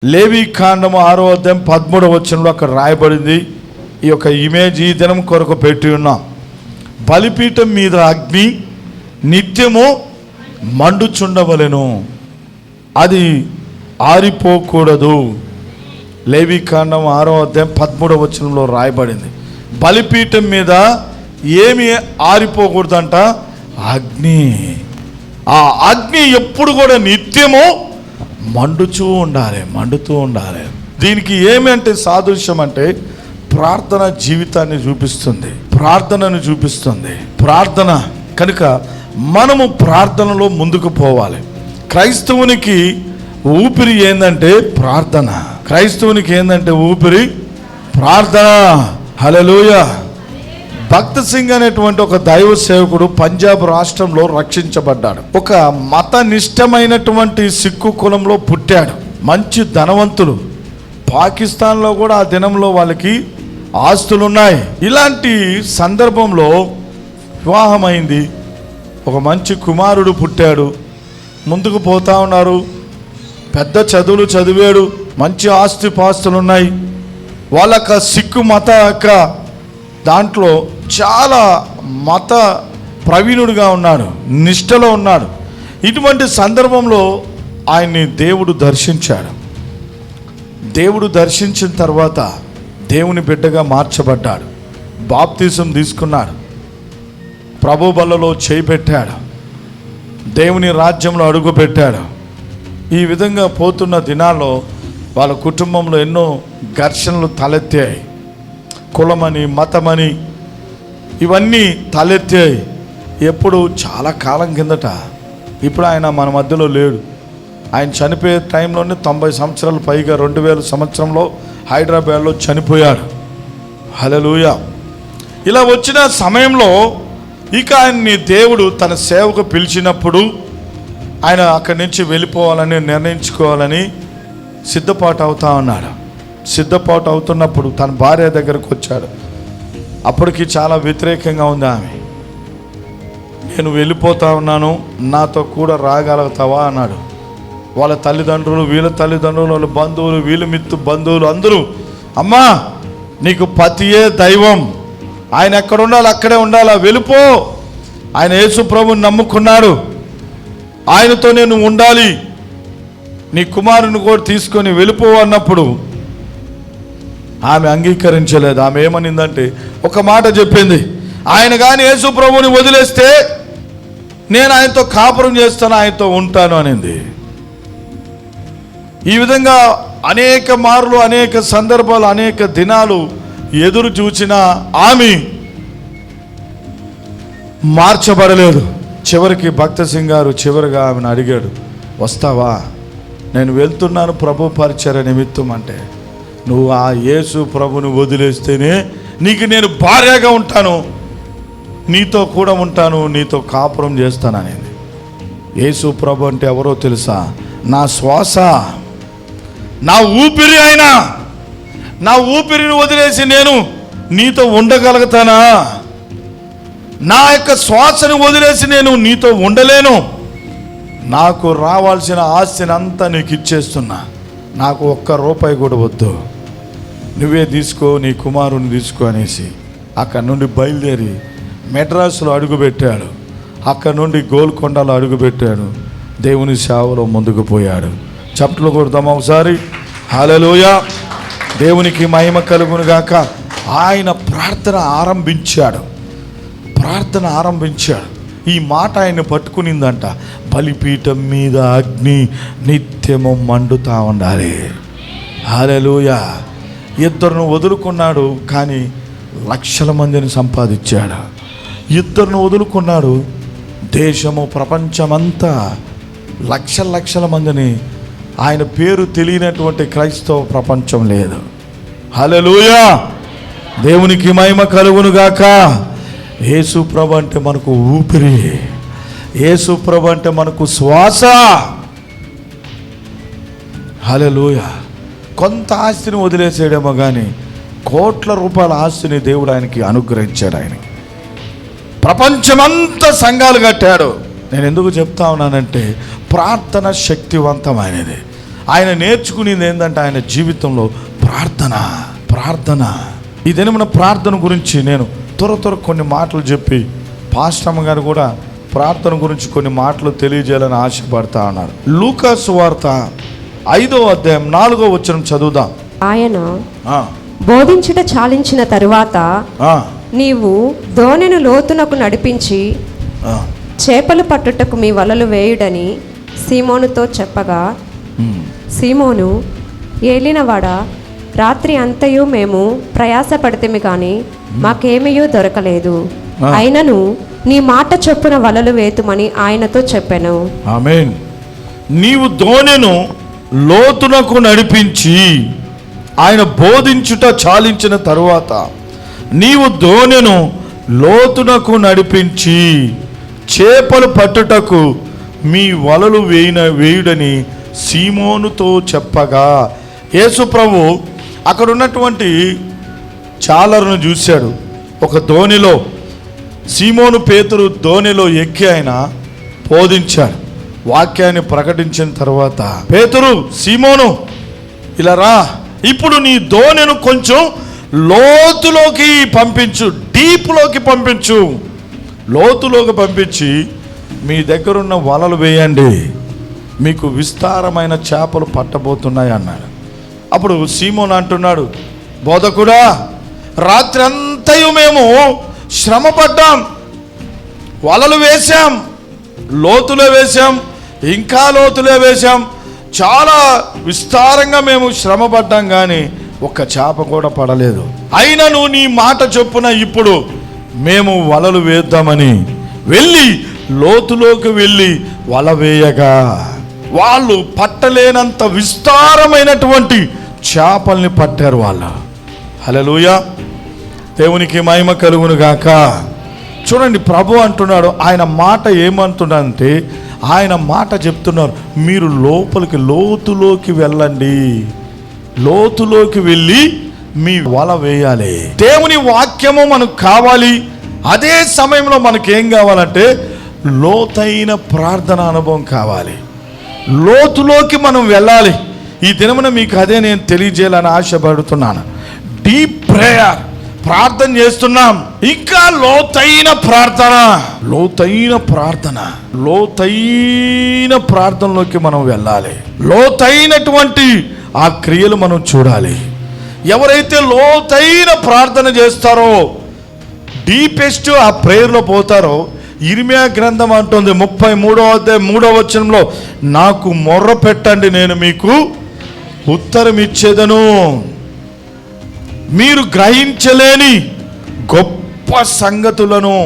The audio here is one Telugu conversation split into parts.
లేవీకాండము 6వ అధ్యాయం 13వ వచనంలో అక్కడ రాయబడింది. ఈ యొక్క ఇమేజ్ ఈ దినం కొరకు పెట్టి ఉన్నాం. బలిపీఠం మీద అగ్ని నిత్యము మండుచుండవలెను, అది ఆరిపోకూడదు. లేవీకాండం 6వ అధ్యాయం 13వ వచనంలో రాయబడింది. బలిపీఠం మీద ఏమి ఆరిపోకూడదంట? అగ్ని. ఆ అగ్ని ఎప్పుడు కూడా నిత్యము మండుతూ ఉండాలి. దీనికి ఏమి అంటే సాదృశ్యం అంటే ప్రార్థన జీవితాన్ని చూపిస్తుంది, ప్రార్థనను చూపిస్తుంది. ప్రార్థన కనుక మనము ప్రార్థనలో ముందుకు పోవాలి. క్రైస్తవునికి ఊపిరి ఏందంటే ప్రార్థన. క్రైస్తవునికి ఏందంటే ఊపిరి ప్రార్థన. హల్లెలూయా. భక్త్ సింగ్ అనేటువంటి ఒక దైవ సేవకుడు పంజాబ్ రాష్ట్రంలో రక్షించబడ్డాడు. ఒక మతనిష్టమైనటువంటి సిక్కు కులంలో పుట్టాడు. మంచి ధనవంతులు. పాకిస్తాన్లో కూడా ఆ దినంలో వాళ్ళకి ఆస్తులు ఉన్నాయి. ఇలాంటి సందర్భంలో వివాహమైంది. ఒక మంచి కుమారుడు పుట్టాడు. ముందుకు పోతా ఉన్నారు. పెద్ద చదువులు చదివాడు. మంచి ఆస్తిపాస్తులు ఉన్నాయి. వాళ్ళ సిక్కు మత దాంట్లో చాలా మత ప్రవీణుడిగా ఉన్నాడు, నిష్టలో ఉన్నాడు. ఇటువంటి సందర్భంలో ఆయన్ని దేవుడు దర్శించాడు. దేవుడు దర్శించిన తర్వాత దేవుని బిడ్డగా మార్చబడ్డాడు. బాప్తిజం తీసుకున్నాడు. ప్రభు బల్లలో చేయి పెట్టాడు. దేవుని రాజ్యంలో అడుగు పెట్టాడు. ఈ విధంగా పోతున్న దినాల్లో వాళ్ళ కుటుంబంలో ఎన్నో ఘర్షణలు తలెత్తాయి. కులమని, మతమని ఇవన్నీ తలెత్తాయి. ఎప్పుడు చాలా కాలం కిందట. ఇప్పుడు ఆయన మన మధ్యలో లేడు. ఆయన చనిపోయే టైంలోనే 90 సంవత్సరాలు పైగా 2000 సంవత్సరంలో హైదరాబాద్లో చనిపోయాడు. హల్లెలూయా. ఇలా వచ్చిన సమయంలో ఇక ఆయన్ని దేవుడు తన సేవకు పిలిచినప్పుడు ఆయన అక్కడి నుంచి వెళ్ళిపోవాలని నిర్ణయించుకోవాలని సిద్ధపాటు అవుతా ఉన్నాడు. సిద్ధపాటు అవుతున్నప్పుడు తన భార్య దగ్గరకు వచ్చాడు. అప్పటికి చాలా వ్యతిరేకంగా ఉంది ఆమె. నేను వెళ్ళిపోతా ఉన్నాను, నాతో కూడా రాగలుగుతావా అన్నాడు. వాళ్ళ తల్లిదండ్రులు, వీళ్ళ తల్లిదండ్రులు, వాళ్ళ బంధువులు, వీళ్ళ బంధువులు అందరూ, అమ్మా నీకు పతియే దైవం, ఆయన ఎక్కడ ఉండాలి అక్కడే ఉండాలా, వెళ్ళిపో, ఆయన యేసు ప్రభువుని నమ్ముకున్నాడు, ఆయనతో నేను ఉండాలి, నీ కుమారుని కూడా తీసుకొని వెళ్ళిపో అన్నప్పుడు ఆమె అంగీకరించలేదు. ఆమె ఏమనిందంటే ఒక మాట చెప్పింది, ఆయన కానీ యేసు ప్రభువుని వదిలేస్తే నేను ఆయనతో కాపురం చేస్తాను, ఆయనతో ఉంటాను అనింది. ఈ విధంగా అనేక మార్లు, అనేక సందర్భాలు, అనేక దినాలు ఎదురు చూచిన ఆమె మార్చబడలేదు. చివరికి భక్త సింగ్ గారు చివరిగా ఆమెను అడిగాడు, వస్తావా, నేను వెళ్తున్నాను ప్రభు పరిచర్య నిమిత్తం అంటే, నువ్వు ఆ యేసు ప్రభుని వదిలేస్తేనే నీకు నేను భార్యగా ఉంటాను, నీతో కూడా ఉంటాను, నీతో కాపురం చేస్తాననేది. యేసు ప్రభు అంటే ఎవరో తెలుసా? నా శ్వాస, నా ఊపిరి. ఆయన నా ఊపిరిని వదిలేసి నేను నీతో ఉండగలుగుతానా? నా యొక్క శ్వాసను వదిలేసి నేను నీతో ఉండలేను. నాకు రావాల్సిన ఆస్తిని అంతా నీకు ఇచ్చేస్తున్నా, నాకు ఒక్క రూపాయి కూడా వద్దు, నువ్వే తీసుకో, నీ కుమారుని తీసుకో అనేసి అక్కడ నుండి బయలుదేరి మెడ్రాసులో అడుగుపెట్టాడు. అక్కడ నుండి గోల్కొండలో అడుగుపెట్టాడు. దేవుని సేవలో ముందుకు పోయాడు. చప్పట్లు కొడదామా ఒకసారి? హల్లెలూయా. దేవునికి మహిమ కలుగును గాక. ఆయన ప్రార్థన ఆరంభించాడు. ఈ మాట ఆయన పట్టుకునిందంట, బలిపీఠం మీద అగ్ని నిత్యము మండుతా ఉండాలి. హల్లెలూయా. ఇద్దరును వదులుకున్నాడు, కానీ లక్షల మందిని సంపాదించాడు. ఇద్దరును వదులుకున్నాడు, దేశము ప్రపంచమంతా లక్షల మందిని, ఆయన పేరు తెలియనటువంటి క్రైస్తవ ప్రపంచం లేదు. హల్లెలూయా. దేవునికి మహిమ కలుగును గాక. యేసు ప్రభు అంటే మనకు ఊపిరి, యేసు ప్రభు అంటే మనకు శ్వాస. హల్లెలూయా. కొంత ఆస్తిని వదిలేసేయడమో కానీ కోట్ల రూపాయల ఆస్తిని దేవుడు ఆయనకి అనుగ్రహించాడు. ఆయనకి ప్రపంచమంతా సంఘాలు కట్టాడు. నేను ఎందుకు చెప్తా ఉన్నానంటే ప్రార్థన శక్తివంతమైనది. ఆయన నేర్చుకునేది ఏంటంటే ఆయన జీవితంలో ప్రార్థన. ఈ దినమున ప్రార్థన గురించి నేను త్వర కొన్ని మాటలు చెప్పి పాస్టమ్మ గారు కూడా ప్రార్థన గురించి కొన్ని మాటలు తెలియజేయాలని ఆశపడతా ఉన్నారు. లూకా సువార్త 5వ అధ్యాయం 4వ వచనం చదువుదాం. ఆయన బోధించుట చాలించిన తరువాత నీవు దోణెను లోతునకు నడిపించి చేపలు పట్టుటకు మీ వలలు వేయుడని సీమోనుతో చెప్పగా, సీమోను ఏలినవాడా, రాత్రి అంతయు మేము ప్రయాసపడితేమి కానీ మాకేమయూ దొరకలేదు, అయినను నీ మాట చొప్పున వలలు వేతుమని ఆయనతో చెప్పాను. ఆమేన్. నీవు దోణెను లోతునకు నడిపించి, ఆయన బోధించుట చాలించిన తరువాత నీవు దోణెను లోతునకు నడిపించి చేపలు పట్టుటకు మీ వలలు వేయుడని సీమోనుతో చెప్పగా, యేసు ప్రభు అక్కడ ఉన్నటువంటి చాలరును చూశాడు. ఒక దోణిలో సీమోను పేతురు దోణిలో ఎక్కి ఆయన బోధించాడు. వాక్యాన్ని ప్రకటించిన తర్వాత, పేతురు, సీమోను ఇలా రా, ఇప్పుడు నీ దోణెను కొంచెం లోతులోకి పంపించు, డీప్లోకి పంపించు, లోతులోకి పంపించి మీ దగ్గరున్న వలలు వేయండి, మీకు విస్తారమైన చేపలు పట్టబోతున్నాయి అన్నాడు. అప్పుడు సీమోను అంటున్నాడు, బోధకుడా, రాత్రి అంతయు మేము శ్రమపడ్డాం, వలలు వేశాం, లోతులో వేశాం, ఇంకా లోతులో వేశాం, చాలా విస్తారంగా మేము శ్రమపడ్డాం, కానీ ఒక్క చేప కూడా పడలేదు. అయినను నీ మాట చొప్పున ఇప్పుడు మేము వలలు వేద్దామని వెళ్ళి లోతులోకి వెళ్ళి వల వేయగా వాళ్ళు పట్టలేనంత విస్తారమైనటువంటి చేపల్ని పట్టారు వాళ్ళు. హల్లెలూయా, దేవునికి మహిమ కలుగును గాక. చూడండి, ప్రభు అంటున్నాడు, ఆయన మాట ఏమంటున్నాడంటే, ఆయన మాట చెప్తున్నారు, మీరు లోతులోకి వెళ్ళండి, లోతులోకి వెళ్ళి మీ వల వేయాలి. దేవుని వాక్యము మనకు కావాలి. అదే సమయంలో మనకేం కావాలంటే లోతైన ప్రార్థన అనుభవం కావాలి. లోతులోకి మనం వెళ్ళాలి. ఈ దినమున మీకు అదే నేను తెలియజేయాలని ఆశపడుతున్నాను. డీప్ ప్రేయర్, ప్రార్థన చేస్తున్నాం, ఇంకా లోతైన ప్రార్థనలోకి మనం వెళ్ళాలి. లోతైనటువంటి ఆ క్రియలు మనం చూడాలి. ఎవరైతే లోతైన ప్రార్థన చేస్తారో, డీపెస్ట్ ఆ ప్రేయర్లో పోతారో, ఇర్మియా గ్రంథం అంటుంది 33వ అధ్యాయం 3వ వచనంలో, నాకు మొర్ర పెట్టండి, నేను మీకు ఉత్తరం ఇచ్చేదను, మీరు గ్రహించలేని గొప్ప సంగతులను,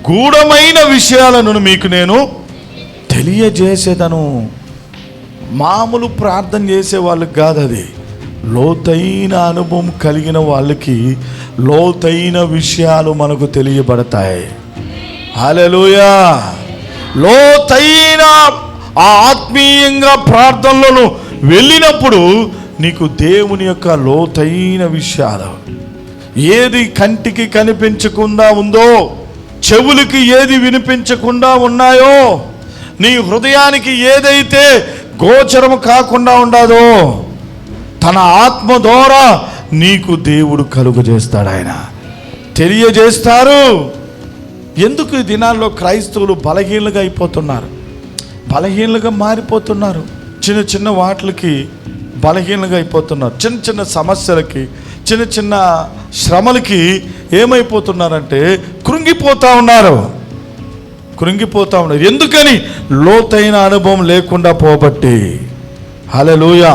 గూఢమైన విషయాలను మీకు నేను తెలియజేసేదను. మామూలు ప్రార్థన చేసే వాళ్ళకి కాదు అది, లోతైన అనుభవం కలిగిన వాళ్ళకి లోతైన విషయాలు మనకు తెలియబడతాయి. హల్లెలూయా. లోతైన ఆత్మీయంగా ప్రార్థనలను వెళ్ళినప్పుడు నీకు దేవుని యొక్క లోతైన విషయాలు, ఏది కంటికి కనిపించకుండా ఉందో, చెవులకి ఏది వినిపించకుండా ఉన్నాయో, నీ హృదయానికి ఏదైతే గోచరం కాకుండా ఉండదో, తన ఆత్మ ద్వారా నీకు దేవుడు కలుగజేస్తాడు, ఆయన తెలియజేస్తారు. ఎందుకు ఈ దినాల్లో క్రైస్తవులు బలహీనలుగా అయిపోతున్నారు, బలహీనలుగా మారిపోతున్నారు. చిన్న చిన్న వాటికి బలహీనలుగా అయిపోతున్నారు. చిన్న చిన్న సమస్యలకి, చిన్న చిన్న శ్రమలకి ఏమైపోతున్నారంటే కృంగిపోతూ ఉన్నారు. ఎందుకని? లోతైన అనుభవం లేకుండా పోబట్టి. హల్లెలూయా.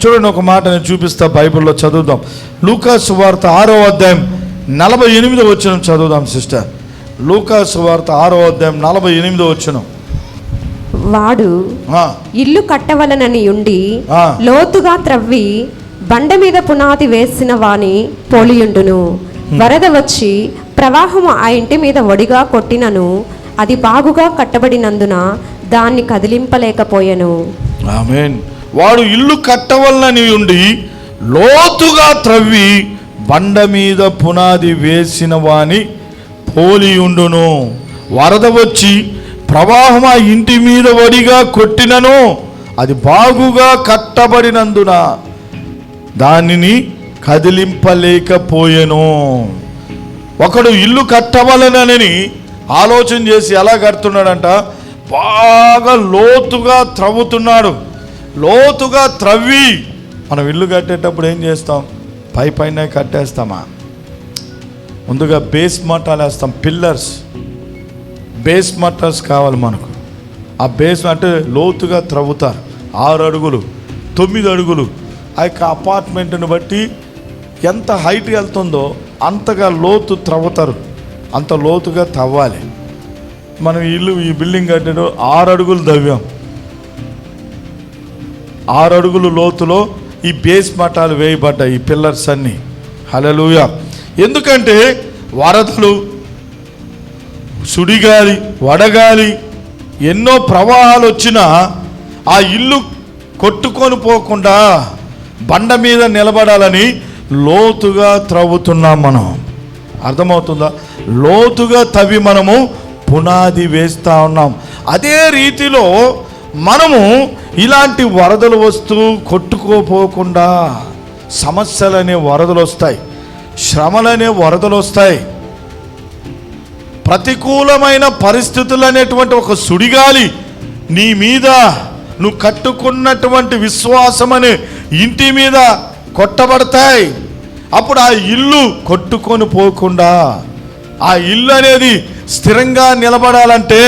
చూడండి, ఒక మాట నేను చూపిస్తా, బైబిల్లో చదువుదాం. లూకా సువార్త 6వ అధ్యాయం 48వ వచనం చదువుదాం సిస్టర్. లూకా సువార్త 6వ అధ్యాయం 48వ వచనం. వాడు ఇల్లు కట్టవలనని ఉండి లోతుగా త్రవ్వి బండ మీద పునాది వేసిన వాని పోలియుండును. వరద వచ్చి ప్రవాహము ఆ ఇంటి మీద ఒడిగా కొట్టినను అది బాగుగా కట్టబడినందున దాన్ని కదిలింపలేకపోయెను. ఆమేన్. వాడు ఇల్లు కట్టవలనని ఉండి లోతుగా త్రవ్వి బండ మీద పునాది వేసిన వాని పోలియుండును. వరద వచ్చి ప్రవాహం ఆ ఇంటి మీద వడిగా కొట్టినను అది బాగుగా కట్టబడినందున దానిని కదిలింపలేకపోయెను. ఒకడు ఇల్లు కట్టవలనని ఆలోచన చేసి ఎలా కడుతున్నాడంట, బాగా లోతుగా త్రవ్వుతున్నాడు. లోతుగా త్రవ్వి, మనం ఇల్లు కట్టేటప్పుడు ఏం చేస్తాం, పైన కట్టేస్తామా? ముందుగా బేస్ మట్టాలు వేస్తాం, పిల్లర్స్, బేస్ మట్టాల్స్ కావాలి మనకు. ఆ బేస్ అంటే లోతుగా త్రవ్వుతారు. 6 అడుగులు 9 అడుగులు. ఆ యొక్క అపార్ట్మెంట్ని బట్టి ఎంత హైట్ వెళ్తుందో అంతగా లోతు త్రవ్వుతారు, అంత లోతుగా తవ్వాలి. మనం ఈ బిల్డింగ్ కట్టడం 6 అడుగులు తవ్వాం. 6 అడుగులు లోతులో ఈ బేస్ మఠాలు వేయబడ్డాయి, ఈ పిల్లర్స్ అన్నీ. హల్లెలూయా. ఎందుకంటే వరదలు, సుడిగాలి, వడగాలి, ఎన్నో ప్రవాహాలు వచ్చినా ఆ ఇల్లు కొట్టుకొని పోకుండా బండ మీద నిలబడాలని లోతుగా త్రవ్వుతున్నాం మనం. అర్థమవుతుందా? లోతుగా తవ్వి మనము పునాది వేస్తూ ఉన్నాం. అదే రీతిలో మనము ఇలాంటి వరదలు వస్తూ కొట్టుకోపోకుండా, సమస్యలనే వరదలు వస్తాయి, శ్రమలనే వరదలు వస్తాయి, ప్రతికూలమైన పరిస్థితులు అనేటువంటి ఒక సుడిగాలి నీ మీద, నువ్వు కట్టుకున్నటువంటి విశ్వాసం అనే ఇంటి మీద కొట్టబడతాయి. అప్పుడు ఆ ఇల్లు కొట్టుకొని పోకుండా, ఆ ఇల్లు అనేది స్థిరంగా నిలబడాలంటే,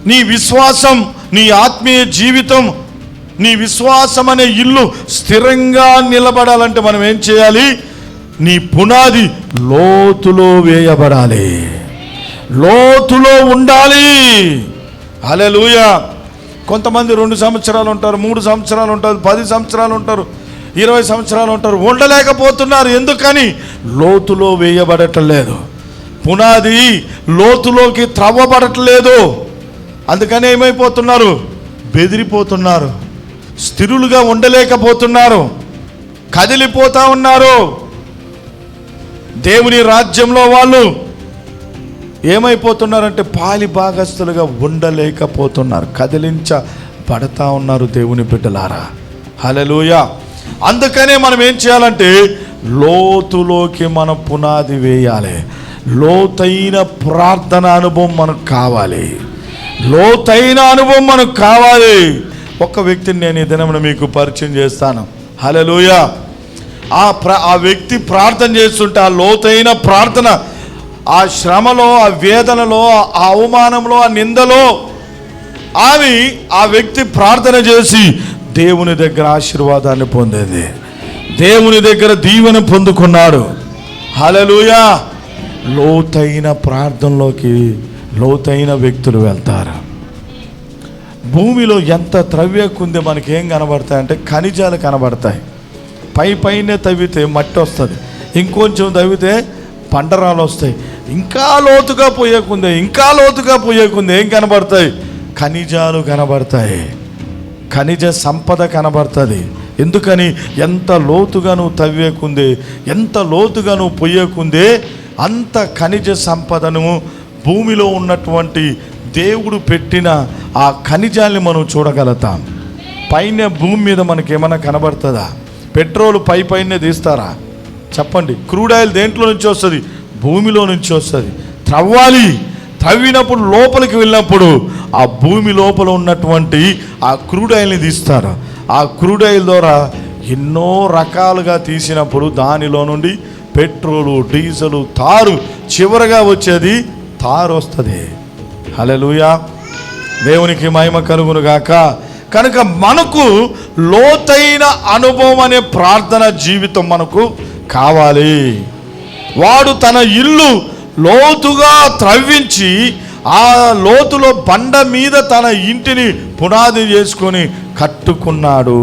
నీ విశ్వాసం, నీ ఆత్మీయ జీవితం, నీ విశ్వాసం అనే ఇల్లు స్థిరంగా నిలబడాలంటే మనం ఏం చేయాలి? నీ పునాది లోతులో వేయబడాలి, లోతులో ఉండాలి. హల్లెలూయా. కొంతమంది 2 సంవత్సరాలు ఉంటారు, 3 సంవత్సరాలు ఉంటారు, 10 సంవత్సరాలు ఉంటారు, 20 సంవత్సరాలు ఉంటారు, ఉండలేకపోతున్నారు. ఎందుకని? లోతులో వేయబడట్లేదు, పునాది లోతులోకి త్రవ్వబడట్లేదు. అందుకని ఏమైపోతున్నారు? బెదిరిపోతున్నారు, స్థిరులుగా ఉండలేకపోతున్నారు, కదిలిపోతా ఉన్నారు. దేవుని రాజ్యంలో వాళ్ళు ఏమైపోతున్నారంటే పాలి భాగస్తులుగా ఉండలేకపోతున్నారు, కదిలించబడతా ఉన్నారు దేవుని బిడ్డలారా. హల్లెలూయా. అందుకనే మనం ఏం చేయాలంటే లోతులోకి మన పునాది వేయాలి. లోతైన ప్రార్థన అనుభవం మనకు కావాలి, లోతైన అనుభవం మనకు కావాలి. ఒక్క వ్యక్తిని నేను ఈ దినమున మీకు పరిచయం చేస్తాను. హల్లెలూయా. ఆ వ్యక్తి ప్రార్థన చేస్తుంటే, ఆ లోతైన ప్రార్థన, ఆ శ్రమలో, ఆ వేదనలో, ఆ అవమానంలో, ఆ నిందలో ఆ వ్యక్తి ప్రార్థన చేసి దేవుని దగ్గర ఆశీర్వాదాన్ని పొందేది, దేవుని దగ్గర దీవెన పొందుకున్నాడు. హల్లెలూయా. లోతైన ప్రార్థనలోకి లోతైన వ్యక్తులు వెళ్తారు. భూమిలో ఎంత త్రవ్యకుంది మనకేం కనబడతాయంటే ఖనిజాలు కనబడతాయి. పైనే తవ్వితే మట్టి వస్తుంది, ఇంకొంచెం తవ్వితే పండరాలు వస్తాయి. ఇంకా లోతుగా పోయేకుంది, ఇంకా లోతుగా పోయేకుంది ఏం కనబడతాయి? ఖనిజాలు కనబడతాయి, ఖనిజ సంపద కనబడుతుంది. ఎందుకని? ఎంత లోతుగా నువ్వు తవ్వేకుందే, ఎంత లోతుగా నువ్వు పొయ్యకుందే, అంత ఖనిజ సంపదను, భూమిలో ఉన్నటువంటి దేవుడు పెట్టిన ఆ ఖనిజాల్ని మనం చూడగలుగుతాం. పైన భూమి మీద మనకేమైనా కనబడుతుందా? పెట్రోల్ పైనే తీస్తారా? చెప్పండి. క్రూడ్ ఆయిల్ దేంట్లో నుంచి వస్తుంది? భూమిలో నుంచి వస్తుంది. త్రవ్వాలి, త్రవ్వినప్పుడు లోపలికి వెళ్ళినప్పుడు ఆ భూమి లోపల ఉన్నటువంటి ఆ క్రూడ్ ఆయిల్ని తీస్తారు. ఆ క్రూడ్ ఆయిల్ ద్వారా ఎన్నో రకాలుగా తీసినప్పుడు దానిలో నుండి పెట్రోలు, డీజిలు, తారు, చివరగా వచ్చేది తారు వస్తుంది. హల్లెలూయా. దేవునికి మహిమ కలుగును గాక. కనుక మనకు లోతైన అనుభవం అనే ప్రార్థన జీవితం మనకు కావాలి. వాడు తన ఇల్లు లోతుగా త్రవ్వించి ఆ లోతులో బండ మీద తన ఇంటిని పునాది చేసుకొని కట్టుకున్నాడు.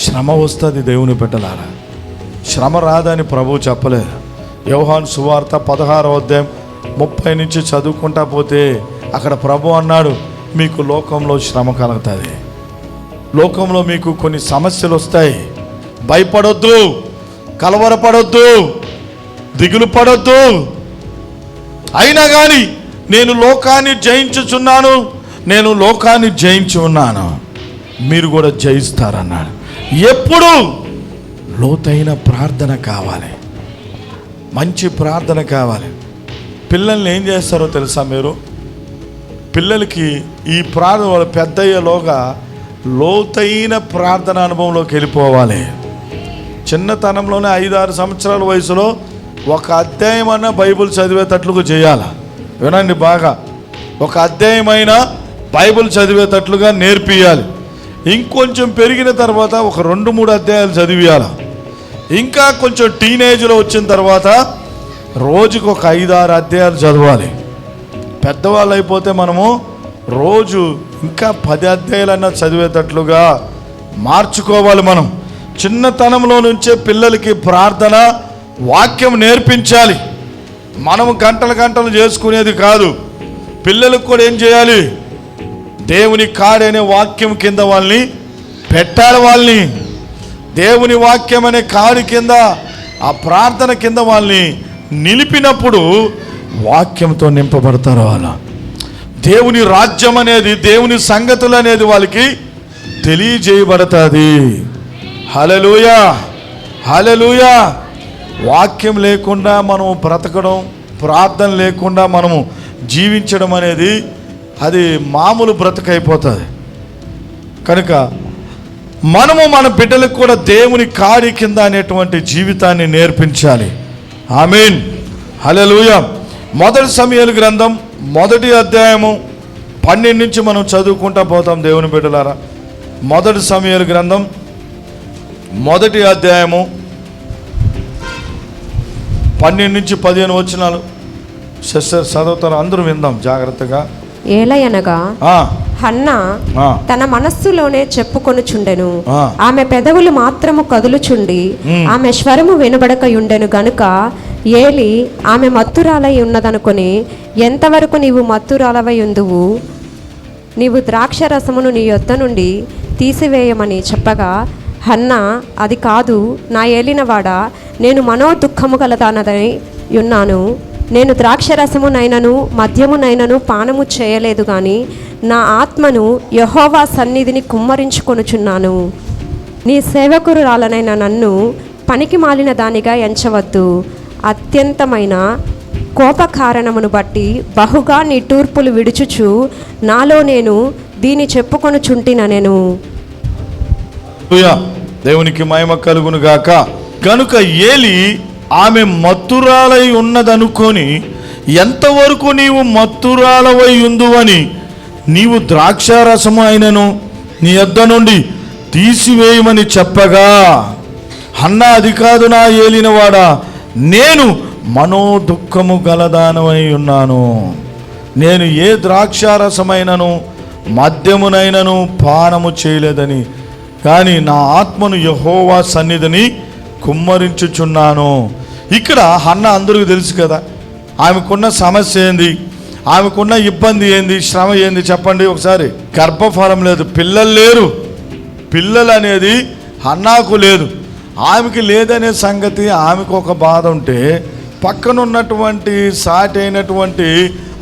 శ్రమ వస్తుంది దేవుని బిడ్డలారా, శ్రమ రాదని ప్రభువు చెప్పలేదు. యోహాను సువార్త 16వ అధ్యాయం 30 నుంచి చదువుకుంటా పోతే అక్కడ ప్రభు అన్నాడు, మీకు లోకంలో శ్రమ కలుగుతుంది, లోకంలో మీకు కొన్ని సమస్యలు వస్తాయి, భయపడొద్దు, కలవరపడొద్దు, దిగులు పడొద్దు. అయినా కానీ నేను లోకాన్ని జయించుచున్నాను, నేను లోకాన్ని జయించి ఉన్నాను, మీరు కూడా జయిస్తారన్నాడు. ఎప్పుడు లోతైన ప్రార్థన కావాలి, మంచి ప్రార్థన కావాలి. పిల్లల్ని ఏం చేస్తారో తెలుసా మీరు? పిల్లలకి ఈ ప్రార్థన వాళ్ళు పెద్ద అయ్యేలోగా లోతైన ప్రార్థన అనుభవంలోకి వెళ్ళిపోవాలి. చిన్నతనంలోనే 5-6 సంవత్సరాల వయసులో ఒక అధ్యాయం అన్న బైబిల్ చదివేటట్లుగా చేయాలి. వినండి బాగా, ఒక అధ్యాయమైన బైబిల్ చదివేటట్లుగా నేర్పియాలి. ఇంకొంచెం పెరిగిన తర్వాత ఒక 2-3 అధ్యాయాలు చదివియాలి. ఇంకా కొంచెం టీనేజ్లో వచ్చిన తర్వాత రోజుకు ఒక 5-6 అధ్యాయాలు చదవాలి. పెద్దవాళ్ళు అయిపోతే మనము రోజు ఇంకా 10 అధ్యాయాలన్నా చదివేటట్లుగా మార్చుకోవాలి. మనం చిన్నతనంలో నుంచే పిల్లలకి ప్రార్థన వాక్యం నేర్పించాలి. మనము గంటలు చేసుకునేది కాదు. పిల్లలకు కూడా ఏం చేయాలి? దేవుని కాడనే వాక్యం కింద వాళ్ళని పెట్టాలి. వాళ్ళని దేవుని వాక్యం అనే కాడి కింద, ఆ ప్రార్థన కింద వాళ్ళని నిలిపినప్పుడు వాక్యంతో నింపబడతారు. వాళ్ళ దేవుని రాజ్యం అనేది, దేవుని సంగతులు అనేది వాళ్ళకి తెలియజేయబడుతుంది. హల్లెలూయా, హల్లెలూయా. వాక్యం లేకుండా మనం బ్రతకడం, ప్రార్థన లేకుండా మనము జీవించడం అనేది అది మామూలు బ్రతకైపోతుంది. కనుక మనము మన బిడ్డలకు కూడా దేవుని కాడి కింద అనేటువంటి జీవితాన్ని నేర్పించాలి. ఆమేన్, హల్లెలూయా. మొదటి సమూయేలు గ్రంథం 1వ అధ్యాయము 12 నుంచి మనం చదువుకుంటా పోతాం. దేవుని బిడ్డలారా, మొదటి సమూయేలు గ్రంథం 1వ అధ్యాయము 12 నుంచి 15 వచనాలు సిస్టర్ చదువుతారు, అందరూ విందాం జాగ్రత్తగా. ఏలయనగా హన్నా తన మనస్సులోనే చెప్పుకొనుచుండెను, ఆమె పెదవులు మాత్రము కదులుచుండి ఆమె స్వరము వినబడకయుండెను గనుక ఏలి ఆమె మత్తురాలై ఉన్నదనుకొని, ఎంతవరకు నీవు మత్తురాలవై ఉందువు, నీవు ద్రాక్ష రసమును నీ యొద్ద నుండి తీసివేయమని చెప్పగా, హన్నా అది కాదు నా ఏలినవాడా, నేను మనోదుఃఖము గలదానదై ఉన్నాను. నేను ద్రాక్షరసమునైనను మద్యమునైనను పానము చేయలేదు గాని నా ఆత్మను యెహోవా సన్నిధిని కుమ్మరించుకొనుచున్నాను. నీ సేవకురాలనైన నన్ను పనికి మాలిన దానిగా ఎంచవద్దు. అత్యంతమైన కోప కారణమును బట్టి బహుగా నీ తూర్పులు విడుచుచు నాలో నేను దీని చెప్పుకొనుచుంటిన నేను. దేవునికి మహిమ కలుగును గాక. కనుక ఏలి ఆమె మత్తురాలై ఉన్నదనుకొని, ఎంతవరకు నీవు మత్తురాలవై ఉందువని నీవు ద్రాక్షారసము అయినను నీ యొద్ద నుండి తీసివేయమని చెప్పగా, హన్నా అది కాదు నా ఏలినవాడా, నేను మనోదుఃఖము గలదానమై ఉన్నాను. నేను ఏ ద్రాక్షారసమైనను మద్యమునైనను పానము చేయలేదని, కానీ నా ఆత్మను యెహోవా సన్నిధిని కుమ్మరించుచున్నాను. ఇక్కడ హన్నా అందరికీ తెలుసు కదా, ఆమెకున్న సమస్య ఏంది, ఆమెకున్న ఇబ్బంది ఏంది, శ్రమ ఏంది చెప్పండి ఒకసారి. గర్భఫలం లేదు, పిల్లలు లేరు. పిల్లలు అనేది హన్నాకు లేదు. ఆమెకి లేదనే సంగతి ఆమెకు ఒక బాధ ఉంటే, పక్కన ఉన్నటువంటి సాటి అయినటువంటి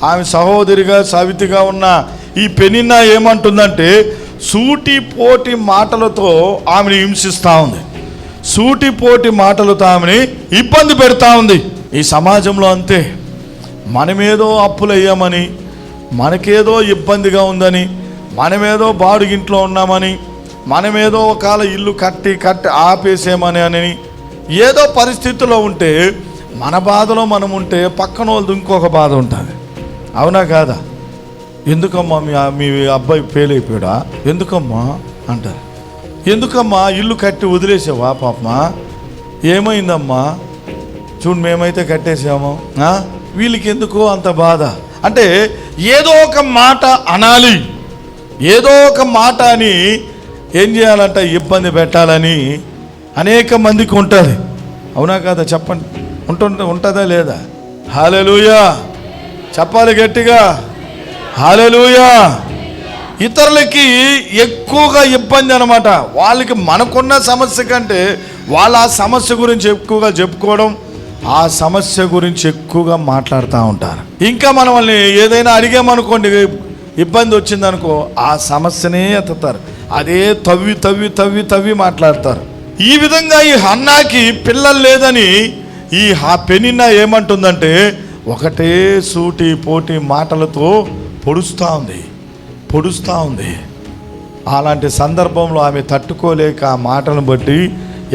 ఆమె సహోదరిగా సవితిగా ఉన్న ఈ పెనిన్నా ఏమంటుందంటే, సూటిపోటి మాటలతో ఆమెను హింసిస్తూ ఉంది. సూటిపోటి మాటలతో ఆమెని ఇబ్బంది పెడతా ఉంది. ఈ సమాజంలో అంతే, మనమేదో అప్పులు అయ్యామని, మనకేదో ఇబ్బందిగా ఉందని, మనమేదో బాడుగింట్లో ఉన్నామని, మనమేదో ఒకవేళ ఇల్లు కట్టి ఆపేసేమని అని ఏదో పరిస్థితుల్లో ఉంటే, మన బాధలో మనం ఉంటే పక్కన వాళ్ళది ఇంకొక బాధ ఉంటుంది. అవునా కాదా? ఎందుకమ్మా మీ అబ్బాయి ఫెయిల్ అయిపోయాడా, ఎందుకమ్మా అంటారు. ఎందుకమ్మా ఇల్లు కట్టి వదిలేసావా పాపమా, ఏమైందమ్మా, చూడు మేమైతే కట్టేసాము, వీళ్ళకి ఎందుకో అంత బాధ. అంటే ఏదో ఒక మాట అనాలి, ఏదో ఒక మాట అని ఏం చేయాలంట, ఇబ్బంది పెట్టాలని అనేక మందికి ఉంటుంది. అవునా కాదా చెప్పండి, ఉంటుందా లేదా? హల్లెలూయా చెప్పాలి గట్టిగా, హల్లెలూయా. ఇతరులకి ఎక్కువగా ఇబ్బంది అన్నమాట. వాళ్ళకి మనకున్న సమస్య కంటే వాళ్ళ ఆ సమస్య గురించి ఎక్కువగా చెప్పుకోవడం, ఆ సమస్య గురించి ఎక్కువగా మాట్లాడుతూ ఉంటారు. ఇంకా మనం వాళ్ళని ఏదైనా అడిగామనుకోండి, ఇబ్బంది వచ్చిందనుకో ఆ సమస్యనే ఎత్తుతారు, అదే తవ్వి తవ్వి తవ్వి తవ్వి మాట్లాడతారు. ఈ విధంగా ఈ హన్నాకి పిల్లలు లేదని ఈ పెనిన్నా ఏమంటుందంటే ఒకటే సూటి పోటీ మాటలతో పొడుస్తూ ఉంది. అలాంటి సందర్భంలో ఆమె తట్టుకోలేక ఆ మాటలను బట్టి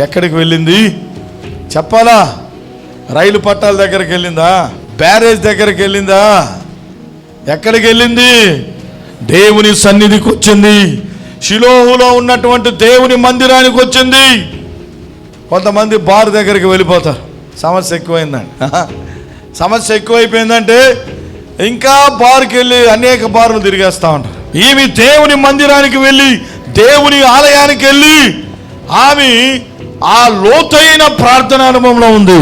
ఎక్కడికి వెళ్ళింది చెప్పాలా? రైలు పట్టాల దగ్గరికి వెళ్ళిందా? బ్యారేజ్ దగ్గరికి వెళ్ళిందా? ఎక్కడికి వెళ్ళింది? దేవుని సన్నిధికి వచ్చింది. షిలోహులో ఉన్నటువంటి దేవుని మందిరానికి వచ్చింది. కొంతమంది బార్ దగ్గరికి వెళ్ళిపోతారు, సమస్య ఎక్కువైందండి. సమస్య ఎక్కువైపోయిందంటే ఇంకా బార్కి వెళ్ళి అనేక బార్లు తిరిగేస్తూ ఉంటారు. ఈమె దేవుని మందిరానికి వెళ్ళి దేవుని ఆలయానికి వెళ్ళి ఆమె ఆ లోతైన ప్రార్థన అనుభవంలో ఉంది.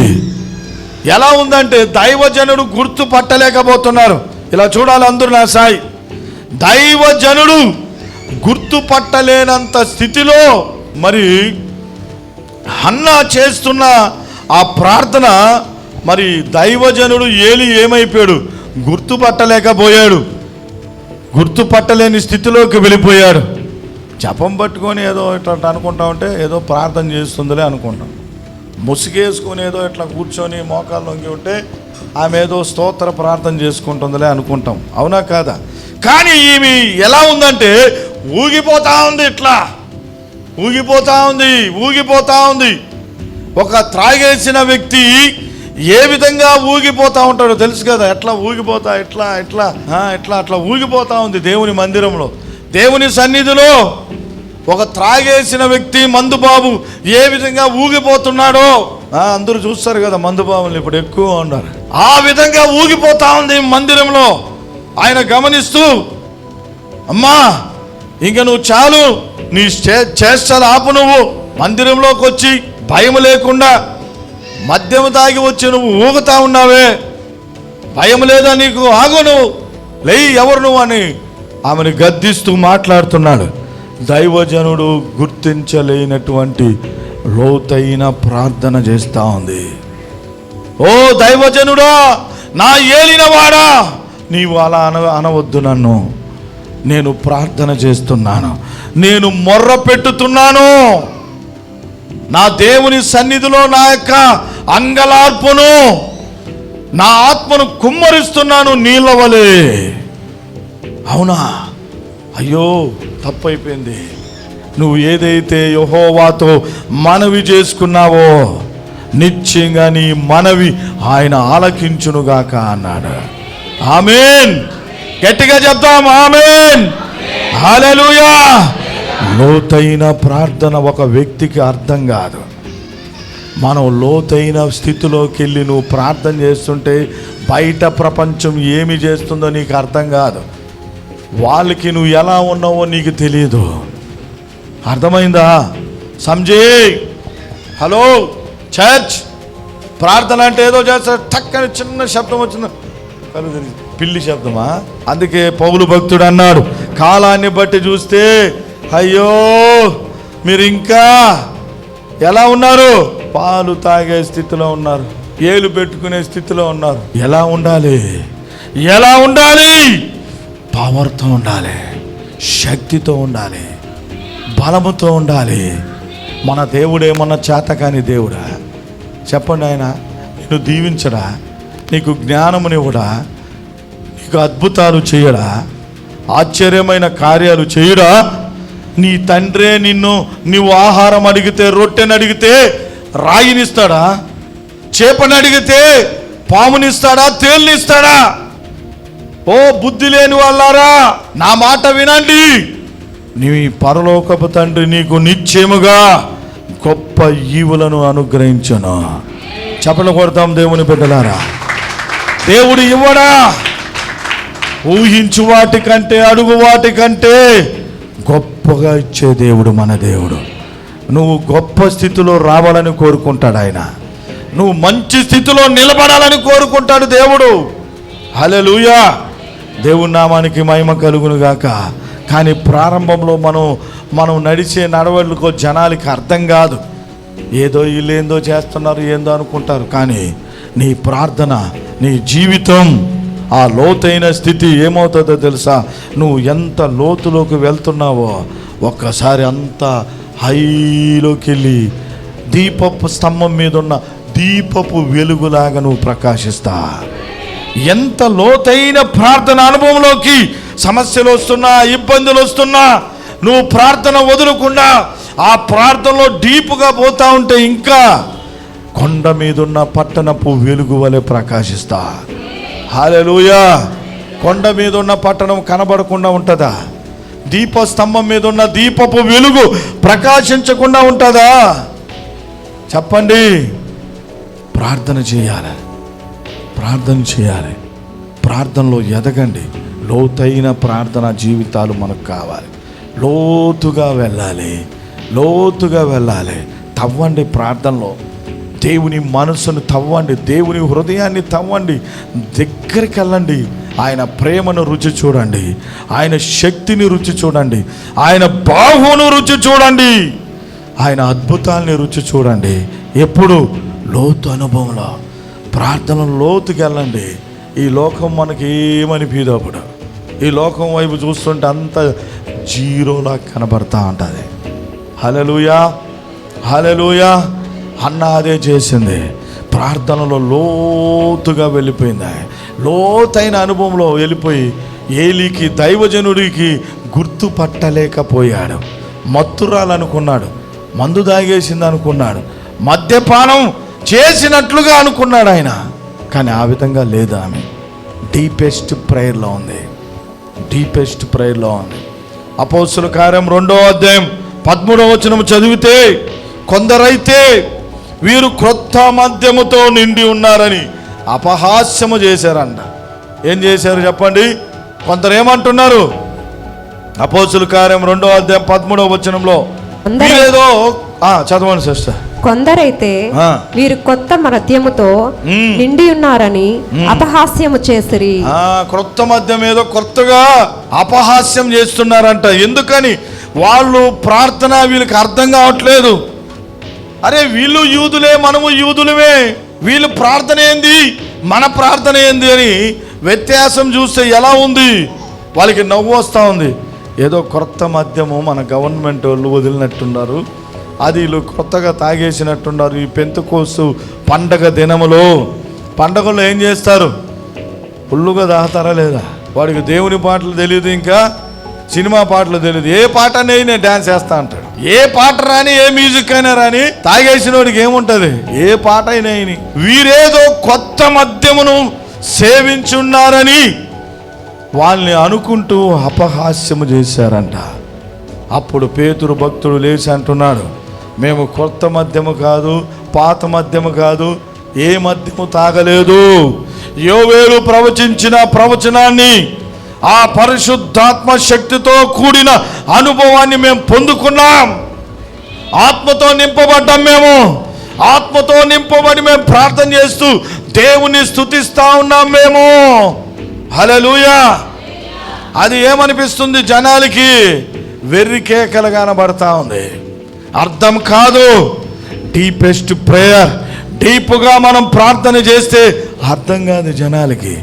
ఎలా ఉందంటే దైవజనుడు గుర్తుపట్టలేకపోతున్నారు. ఇలా చూడాలి అందరూ నా సాయి. దైవజనుడు గుర్తుపట్టలేనంత స్థితిలో మరి హన్నా చేస్తున్న ఆ ప్రార్థన, మరి దైవజనుడు ఏలి ఏమైపోయాడు? గుర్తుపట్టలేకపోయాడు. గుర్తుపట్టలేని స్థితిలోకి వెళ్ళిపోయాడు. జపం పట్టుకొని ఏదో ఇట్లా అనుకుంటా ఉంటే ఏదో ప్రార్థన చేస్తుందిలే అనుకుంటాం. ముసుగేసుకొని ఏదో ఇట్లా కూర్చొని మోకాలు నొంగి ఉంటే ఆమె ఏదో స్తోత్ర ప్రార్థన చేసుకుంటుందిలే అనుకుంటాం. అవునా కాదా? కానీ ఈమె ఎలా ఉందంటే ఊగిపోతా ఉంది, ఇట్లా ఊగిపోతా ఉంది. ఒక త్రాగేసిన వ్యక్తి ఏ విధంగా ఊగిపోతా ఉంటాడో తెలుసు కదా. ఎట్లా ఊగిపోతా అట్లా ఊగిపోతా ఉంది దేవుని మందిరంలో, దేవుని సన్నిధిలో. ఒక త్రాగేసిన వ్యక్తి మందుబాబు ఏ విధంగా ఊగిపోతున్నాడో అందరూ చూస్తారు కదా. మందుబాబులు ఇప్పుడు ఎక్కువ ఉన్నారు. ఆ విధంగా ఊగిపోతా ఉంది మందిరంలో. ఆయన గమనిస్తూ, అమ్మా ఇంక నువ్వు చాలు, నీ చేష్టలు ఆపు, నువ్వు మందిరంలోకి వచ్చి భయం లేకుండా మద్యం తాగి వచ్చి నువ్వు ఊగుతా ఉన్నావే, భయం లేదా నీకు? ఆగు, నువ్వు లేయి, ఎవరు నువ్వు అని ఆమెను గద్దిస్తూ మాట్లాడుతున్నాడు. దైవజనుడు గుర్తించలేనటువంటి లోతైన ప్రార్థన చేస్తూ ఉంది. ఓ దైవజనుడా, నా ఏలినవాడా, నీవు అలా అనవద్దు. నన్ను నేను ప్రార్థన చేస్తున్నాను, నేను మొర్ర పెట్టుతున్నాను. నా దేవుని సన్నిధిలో నా యొక్క అంగలార్పును, నా ఆత్మను కుమ్మరిస్తున్నాను నీళ్ళ వలె. అవునా? అయ్యో తప్పైపోయింది. నువ్వు ఏదైతే యెహోవాతో మనవి చేసుకున్నావో నిశ్చయంగా నీ మనవి ఆయన ఆలకించునుగాక అన్నాడు. ఆమేన్. గట్టిగా చెప్తాం ఆమేన్, హల్లెలూయా. లోతైన ప్రార్థన ఒక వ్యక్తికి అర్థం కాదు. మనం లోతైన స్థితిలోకి వెళ్ళి నువ్వు ప్రార్థన చేస్తుంటే బయట ప్రపంచం ఏమి చేస్తుందో నీకు అర్థం కాదు. వాళ్ళకి నువ్వు ఎలా ఉన్నావో నీకు తెలియదు. అర్థమైందా? సంజయ్, హలో చర్చ్, ప్రార్థన అంటే ఏదో చేస్తారు, టక్కని చిన్న శబ్దం వచ్చింది, పిల్లి శబ్దమా? అందుకే పౌలు భక్తుడు అన్నాడు, కాలాన్ని బట్టి చూస్తే అయ్యో మీరు ఇంకా ఎలా ఉన్నారు? పాలు తాగే స్థితిలో ఉన్నారు, ఏలు పెట్టుకునే స్థితిలో ఉన్నారు. ఎలా ఉండాలి? పవర్తో ఉండాలి, శక్తితో ఉండాలి, బలముతో ఉండాలి. మన దేవుడు ఏమన్నా చేతకాని దేవుడా? చెప్పండి. ఆయన నిన్ను దీవించడా? నీకు జ్ఞానమునివ్వడా? నీకు అద్భుతాలు చేయడా? ఆశ్చర్యమైన కార్యాలు చేయడా? నీ తండ్రే నువ్వు ఆహారం అడిగితే, రొట్టెని అడిగితే రాయినిస్తాడా? చేపని అడిగితే పామునిస్తాడా? తేలినిస్తాడా? ఓ బుద్ధి లేని వాళ్ళారా, నా మాట వినండి. నీ పరలోకపు తండ్రి నీకు నిశ్చయముగా గొప్ప ఈవులను అనుగ్రహించును. చప్పట్లు కొడతాం దేవుని బిడ్డలారా. దేవుడు ఇవ్వడా? ఊహించు వాటి కంటే, అడుగు వాటి కంటే గొప్పగా ఇచ్చే దేవుడు మన దేవుడు. నువ్వు గొప్ప స్థితిలో రావాలని కోరుకుంటాడు ఆయన. నువ్వు మంచి స్థితిలో నిలబడాలని కోరుకుంటాడు దేవుడు. హల్లెలూయా. దేవుని నామానికి మహిమ కలుగును గాక. కానీ ప్రారంభంలో మనం నడిచే నడవళ్ళకో జనాలకి అర్థం కాదు. ఏదో వీళ్ళేందో చేస్తున్నారు ఏందో అనుకుంటారు. కానీ నీ ప్రార్థన, నీ జీవితం ఆ లోతైన స్థితి ఏమవుతుందో తెలుసా? నువ్వు ఎంత లోతులోకి వెళ్తున్నావో ఒక్కసారి అంత హైలోకి వెళ్ళి దీపపు స్తంభం మీద ఉన్న దీపపు వెలుగులాగా నువ్వు ప్రకాశిస్తా. ఎంత లోతైన ప్రార్థన అనుభవంలోకి సమస్యలు వస్తున్నా, ఇబ్బందులు వస్తున్నా, నువ్వు ప్రార్థన వదలకుండా ఆ ప్రార్థనలో డీప్గా పోతా ఉంటే ఇంకా కొండ మీద ఉన్న పట్టణపు వెలుగు వలె ప్రకాశిస్తా. హల్లెలూయా. కొండ మీద ఉన్న పట్టణం కనబడకుండా ఉంటుందా? దీపస్తంభం మీద ఉన్న దీపపు వెలుగు ప్రకాశించకుండా ఉంటుందా? చెప్పండి. ప్రార్థన చేయాలి, ప్రార్థన చేయాలి, ప్రార్థనలో ఎదగండి. లోతైన ప్రార్థన జీవితాలు మనకు కావాలి. లోతుగా వెళ్ళాలి, లోతుగా వెళ్ళాలి. తవ్వండి ప్రార్థనలో, దేవుని మనసును తవ్వండి, దేవుని హృదయాన్ని తవ్వండి, దగ్గరికి వెళ్ళండి. ఆయన ప్రేమను రుచి చూడండి, ఆయన శక్తిని రుచి చూడండి, ఆయన బాహువును రుచి చూడండి, ఆయన అద్భుతాలని రుచి చూడండి. ఎప్పుడు? లోతు అనుభవంలో, ప్రార్థన లోతుకి వెళ్ళండి. ఈ లోకం మనకి ఏమనిపించదు. అప్పుడు ఈ లోకం వైపు చూస్తుంటే అంత జీరోలా కనబడతా ఉంటుంది. హల్లెలూయా, హల్లెలూయా. అన్న అదే చేసింది, ప్రార్థనలో లోతుగా వెళ్ళిపోయింది. లోతైన అనుభవంలో వెళ్ళిపోయి ఏలీకి, దైవజనుడికి గుర్తుపట్టలేకపోయాడు. మత్తురాలనుకున్నాడు, మందు తాగేసింది అనుకున్నాడు, మద్యపానం చేసినట్లుగా అనుకున్నాడు ఆయన. కానీ ఆ విధంగా లేదు ఆమె. డీపెస్ట్ ప్రేయర్లో ఉంది, డీపెస్ట్ ప్రేయర్లో ఉంది. అపోస్తుల కార్యం 2వ అధ్యాయం 13వ వచనం చదివితే, కొందరైతే వీరు క్రొత్త మద్యముతో నిండి ఉన్నారని అపహాస్యము చేశారంట. ఏం చేశారు చెప్పండి? కొందరు ఏమంటున్నారు? అపోస్తుల కార్యం 2వ అధ్యాయం 13వ వచనంలో ఏదో చదవండి సిస్టర్. కొందరైతే వీరు కొత్త మద్యముతో నిండి ఉన్నారని అపహాస్యము చేసిరి. క్రొత్త మద్యం ఏదో కొత్తగా అపహాస్యం చేస్తున్నారంట. ఎందుకని? వాళ్ళు ప్రార్థన వీళ్ళకి అర్థం కావట్లేదు. అరే వీళ్ళు యూదులే, మనము యూదులమే, వీళ్ళు ప్రార్థన ఏంది, మన ప్రార్థన ఏంది అని వ్యత్యాసం చూస్తే ఎలా ఉంది? వాళ్ళకి నవ్వు వస్తూ ఉంది. ఏదో కొత్త మద్యము మన గవర్నమెంట్ వాళ్ళు వదిలినట్టున్నారు, అది వీళ్ళు కొత్తగా తాగేసినట్టున్నారు. ఈ పెంతెకోస్తు పండగ దినములో, పండగలో ఏం చేస్తారు? ఫుల్లుగా తాగుతారా లేదా? వాడికి దేవుని పాటలు తెలియదు, ఇంకా సినిమా పాటలు తెలియదు. ఏ పాట అనేది నేను డ్యాన్స్ చేస్తా అంటాడు. ఏ పాట రాని, ఏ మ్యూజిక్ అయినా రాని, తాగేసిన వాడికి ఏముంటది? ఏ పాట అయినా. వీరేదో కొత్త మద్యమును సేవించున్నారని వాళ్ళని అనుకుంటూ అపహాస్యము చేశారంట. అప్పుడు పేతురు భక్తుడు లేచి అంటున్నాడు, మేము కొత్త మద్యము కాదు, పాత మద్యము కాదు, ఏ మద్యము తాగలేదు. యోవేలు ప్రవచించిన ప్రవచనాన్ని, ఆ పరిశుద్ధాత్మ శక్తితో కూడిన అనుభవాన్ని మేము పొందుకున్నాం. ఆత్మతో నింపబడ్డాం. మేము ఆత్మతో నింపబడి మేము ప్రార్థన చేస్తూ దేవుని స్తుతిస్తా ఉన్నాం మేము. హల్లెలూయా. అది ఏమనిపిస్తుంది జనాలకి? వెర్రి కేకలు కనబడతా ఉంది. అర్థం కాదు. డీపెస్ట్ ప్రేయర్, డీప్గా మనం ప్రార్థన చేస్తే అర్థం కాదు జనాలకి.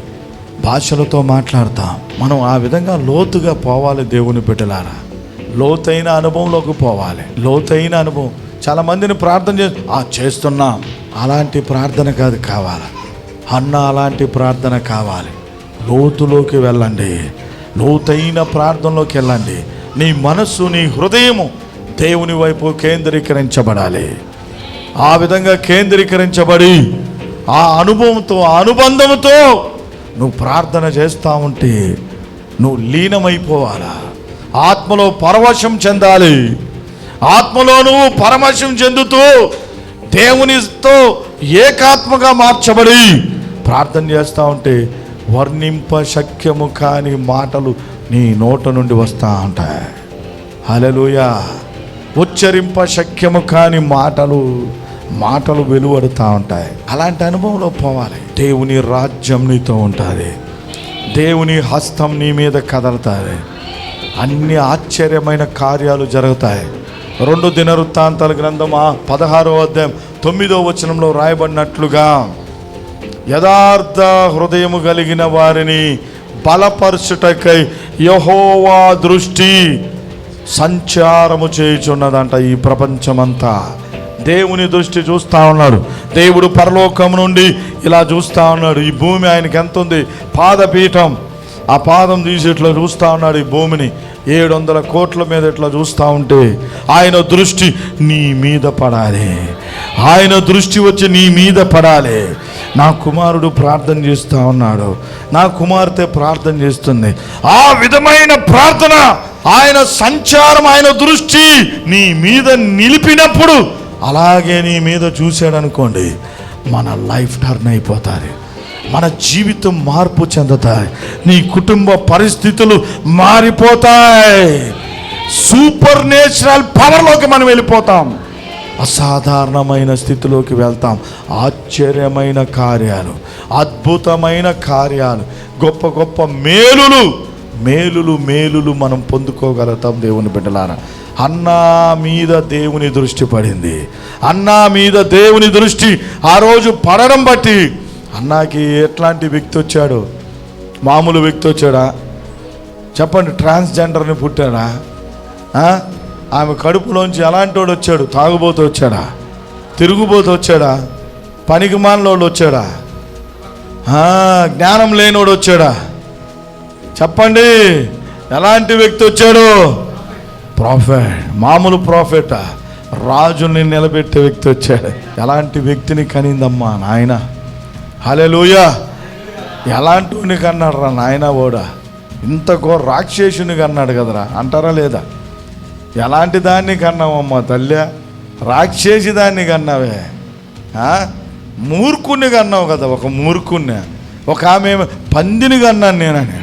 భాషలతో మాట్లాడతాం. మనం ఆ విధంగా లోతుగా పోవాలి. దేవుని బిడ్డలారా, లోతైన అనుభవంలోకి పోవాలి. లోతైన అనుభవం. చాలా మందిని ప్రార్థన చేస్తున్నాం, అలాంటి ప్రార్థన కాదు కావాలి. అన్న అలాంటి ప్రార్థన కావాలి. లోతులోకి వెళ్ళండి, లోతైన ప్రార్థనలోకి వెళ్ళండి. నీ మనస్సు, నీ హృదయము దేవుని వైపు కేంద్రీకరించబడాలి. ఆ విధంగా కేంద్రీకరించబడి ఆ అనుభవంతో, ఆ అనుబంధంతో నువ్వు ప్రార్థన చేస్తూ ఉంటే నువ్వు లీనమైపోవాలా. ఆత్మలో పరవశం చెందాలి. ఆత్మలో నువ్వు పరవశం చెందుతూ దేవునితో ఏకాత్మగా మార్చబడి ప్రార్థన చేస్తూ ఉంటే వర్ణింప శక్యము కాని మాటలు నీ నోట నుండి వస్తూ ఉంటాయి. హల్లెలూయా. ఉచ్చరింప శక్యము కాని మాటలు వెలువడుతూ ఉంటాయి. అలాంటి అనుభవంలో పోవాలి. దేవుని రాజ్యం నీతో ఉంటుంది. దేవుని హస్తం నీ మీద కదలుతుంది. అన్ని ఆశ్చర్యమైన కార్యాలు జరుగుతాయి. 2 దినవృత్తాంతాల గ్రంథం 16వ అధ్యాయం 9వ వచనంలో రాయబడినట్లుగా యథార్థ హృదయము కలిగిన వారిని బలపరచుటకై యెహోవా దృష్టి సంచారము చేయుచున్నదంట. ఈ ప్రపంచమంతా దేవుని దృష్టి చూస్తూ ఉన్నాడు. దేవుడు పరలోకం నుండి ఇలా చూస్తూ ఉన్నాడు. ఈ భూమి ఆయనకి ఎంత ఉంది? పాదపీఠం. ఆ పాదం తీసి ఇట్లా చూస్తూ ఉన్నాడు ఈ భూమిని. 700 కోట్ల మీద ఇట్లా చూస్తూ ఉంటే ఆయన దృష్టి నీ మీద పడాలి. ఆయన దృష్టి వచ్చి నీ మీద పడాలి. నా కుమారుడు ప్రార్థన చేస్తూ ఉన్నాడు, నా కుమార్తె ప్రార్థన చేస్తుంది. ఆ విధమైన ప్రార్థన, ఆయన సంచారం, ఆయన దృష్టి నీ మీద నిలిపినప్పుడు, అలాగే నీ మీద చూశాడనుకోండి, మన లైఫ్ టర్న్ అయిపోతుంది. మన జీవితం మార్పు చెందుతాయి. నీ కుటుంబ పరిస్థితులు మారిపోతాయి. సూపర్ నేచురల్ పవర్లోకి మనం వెళ్ళిపోతాం. అసాధారణమైన స్థితిలోకి వెళ్తాం. ఆశ్చర్యమైన కార్యాలు, అద్భుతమైన కార్యాలు, గొప్ప గొప్ప మేలులు మేలులు మేలులు మనం పొందుకోగలుగుతాం. దేవుని బిడ్డలారా, అన్నా మీద దేవుని దృష్టి పడింది. అన్నా మీద దేవుని దృష్టి ఆ రోజు పడడం బట్టి అన్నాకి ఎట్లాంటి వ్యక్తి వచ్చాడు? మామూలు వ్యక్తి వచ్చాడా? చెప్పండి. ట్రాన్స్జెండర్ని పుట్టాడా? ఆమె కడుపులోంచి ఎలాంటి వాడు వచ్చాడు? తాగుబోతూ వచ్చాడా? తిరుగుబోతూ వచ్చాడా? పనికిమాలినోడు వచ్చాడా? జ్ఞానం లేనివాడు వచ్చాడా? చెప్పండి. ఎలాంటి వ్యక్తి వచ్చాడు? ప్రాఫెట్. మామూలు ప్రాఫెటా? రాజుని నిలబెట్టే వ్యక్తి వచ్చాడు. ఎలాంటి వ్యక్తిని కనిందమ్మా నాయన. హల్లెలూయా. ఎలాంటి వాడిని కన్నాడు రా నాయన ఓడా? ఇంత రాక్షసుని కన్నాడు కదరా అంటారా లేదా? ఎలాంటి దాన్ని కన్నావమ్మా తల్లి? రాక్షసి దాన్ని కన్నావే. మూర్ఖుని కన్నావు కదా. ఒక మూర్ఖుణ్ణి, ఒక ఆమె పందిని కన్నాను నేనని.